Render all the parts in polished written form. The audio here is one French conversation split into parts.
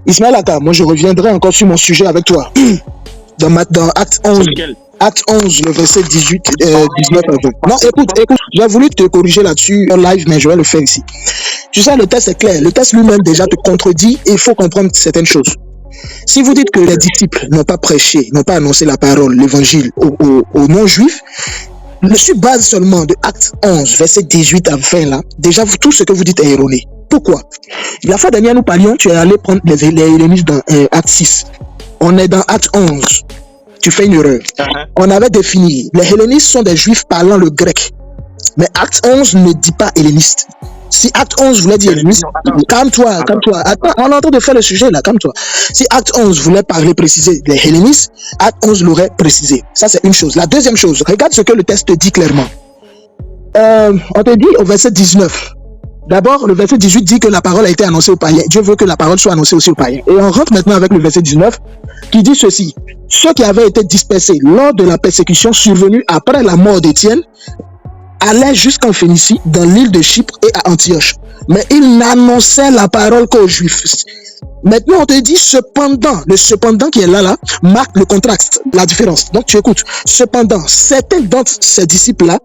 Ismaël Aka, moi je reviendrai encore sur mon sujet avec toi. Dans Acte 11. Acte 11, le verset 18, 19 à 20. Non, écoute, j'ai voulu te corriger là-dessus en live, mais je vais le faire ici. Tu sais, le texte est clair. Le texte lui-même déjà te contredit et il faut comprendre certaines choses. Si vous dites que les disciples n'ont pas prêché, n'ont pas annoncé la parole, l'évangile aux non-juifs, sur base seulement de Acte 11, verset 18 à 20, là, déjà tout ce que vous dites est erroné. Pourquoi? La fois dernière, nous parlions, tu es allé prendre les hellénistes dans Acte 6. On est dans Acte 11. Tu fais une erreur. On avait défini, les hellénistes sont des juifs parlant le grec. Mais Acte 11 ne dit pas helléniste. Si Acte 11 voulait dire helléniste, calme-toi. Attends, on est en train de faire le sujet là, calme-toi. Si Acte 11 voulait parler, préciser les hellénistes, Acte 11 l'aurait précisé. Ça, c'est une chose. La deuxième chose, regarde ce que le texte dit clairement. On te dit au verset 19. D'abord, le verset 18 dit que la parole a été annoncée aux païens. Dieu veut que la parole soit annoncée aussi aux païens. Et on rentre maintenant avec le verset 19 qui dit ceci. Ceux qui avaient été dispersés lors de la persécution survenue après la mort d'Étienne allaient jusqu'en Phénicie, dans l'île de Chypre et à Antioche. Mais ils n'annonçaient la parole qu'aux Juifs. Maintenant, on te dit cependant. Le cependant qui est là, marque le contraste, la différence. Donc, tu écoutes. Cependant, certains d'entre ces disciples-là,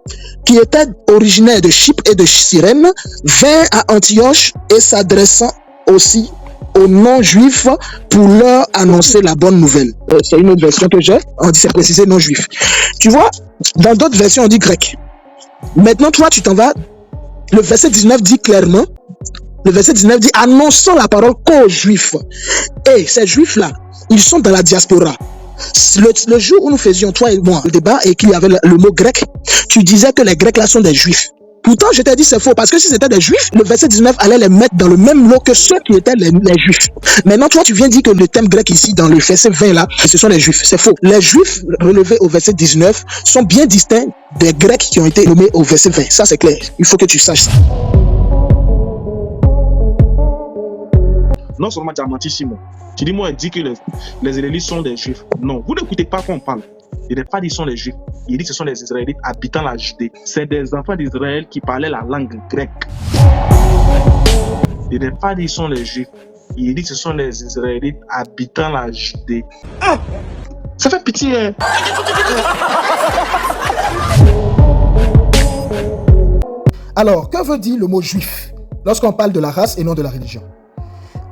qui étaient originaires de Chypre et de Cyrène, vinrent à Antioche et s'adressant aussi aux non-juifs pour leur annoncer la bonne nouvelle. C'est une autre version que j'ai. On dit c'est précisé non-juif. Tu vois, dans d'autres versions, on dit grec. Maintenant, toi, tu t'en vas. Le verset 19 dit clairement. Le verset 19 dit annonçant la parole qu'aux Juifs. Et ces Juifs-là, ils sont dans la diaspora. Le jour où nous faisions, toi et moi, le débat et qu'il y avait le mot grec, tu disais que les Grecs là sont des Juifs. Pourtant, je t'ai dit c'est faux, parce que si c'était des Juifs, le verset 19 allait les mettre dans le même lot que ceux qui étaient les Juifs. Maintenant, toi, tu viens dire que le thème grec ici, dans le verset 20 là, ce sont les Juifs. C'est faux. Les Juifs relevés au verset 19 sont bien distincts des Grecs qui ont été nommés au verset 20. Ça, c'est clair. Il faut que tu saches ça. Non seulement tu as menti, Simon. Tu dis, moi, il dit que les hellénistes sont des Juifs. Non, vous n'écoutez pas quand on parle. Il n'est pas dit que ce sont les Juifs. Il dit que ce sont les Israélites habitant la Judée. C'est des enfants d'Israël qui parlaient la langue grecque. Il n'est pas dit que ce sont les Juifs. Il dit que ce sont les Israélites habitant la Judée. Ah! Ça fait pitié, hein? Alors, que veut dire le mot juif lorsqu'on parle de la race et non de la religion?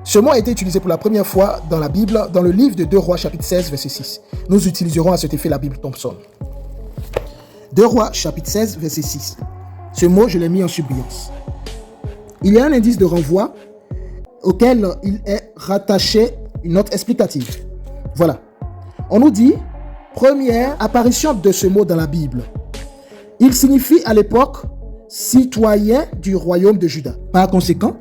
Ce mot a été utilisé pour la première fois dans la Bible, dans le livre de 2 Rois, chapitre 16, verset 6. Nous utiliserons à cet effet la Bible Thompson. 2 Rois, chapitre 16, verset 6. Ce mot, je l'ai mis en surbrillance. Il y a un indice de renvoi auquel il est rattaché une note explicative. Voilà. On nous dit, première apparition de ce mot dans la Bible. Il signifie à l'époque citoyen du royaume de Juda. Par conséquent,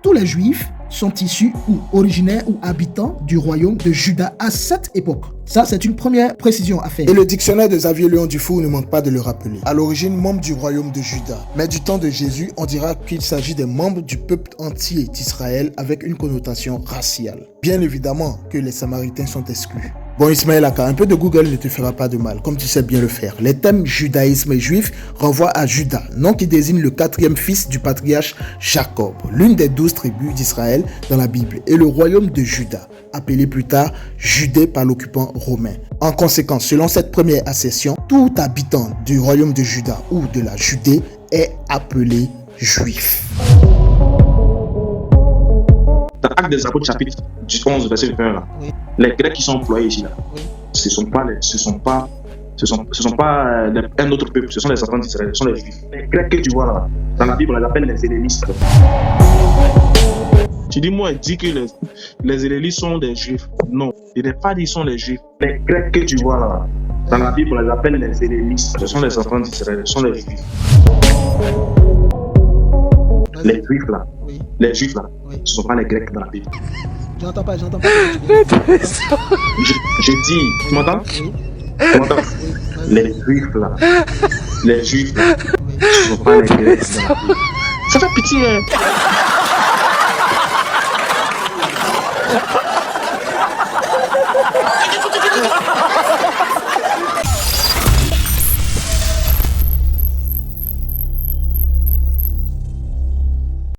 tous les Juifs sont issus ou originaires ou habitants du royaume de Juda à cette époque. Ça, c'est une première précision à faire. Et le dictionnaire de Xavier Léon Dufour ne manque pas de le rappeler. À l'origine, membre du royaume de Juda. Mais du temps de Jésus, on dira qu'il s'agit des membres du peuple entier d'Israël avec une connotation raciale. Bien évidemment que les Samaritains sont exclus. Bon, Ismaël Aka, un peu de Google ne te fera pas de mal, comme tu sais bien le faire. Les thèmes judaïsme et juif renvoient à Juda, nom qui désigne le 4e fils du patriarche Jacob, l'une des 12 tribus d'Israël dans la Bible, et le royaume de Juda, appelé plus tard Judée par l'occupant romain. En conséquence, selon cette première assertion, tout habitant du royaume de Juda ou de la Judée est appelé juif. Dans Actes des Apôtres, chapitre 11, verset 1, là, oui. Les Grecs qui sont employés ici, là, oui. ce ne sont pas un autre peuple, ce sont les enfants d'Israël, ce sont les Juifs. Les Grecs que tu vois là, dans la Bible, on les appelle les hellénistes. Tu dis, moi, il dit que les hellénistes sont des Juifs. Non, il n'est pas dit qu'ils sont les Juifs. Les Grecs que tu vois là, dans la Bible, on les appelle les hellénistes. Ce sont les enfants d'Israël, ce sont les Juifs. Les Juifs là, oui. Les Juifs là, oui. Ce ne sont pas les Grecs dans la Bible. J'entends pas. Je dis, tu m'entends? Oui. Tu m'entends? Oui. Les Juifs là, oui. Ce ne sont pas les Grecs dans la Bible. Ça fait pitié, hein?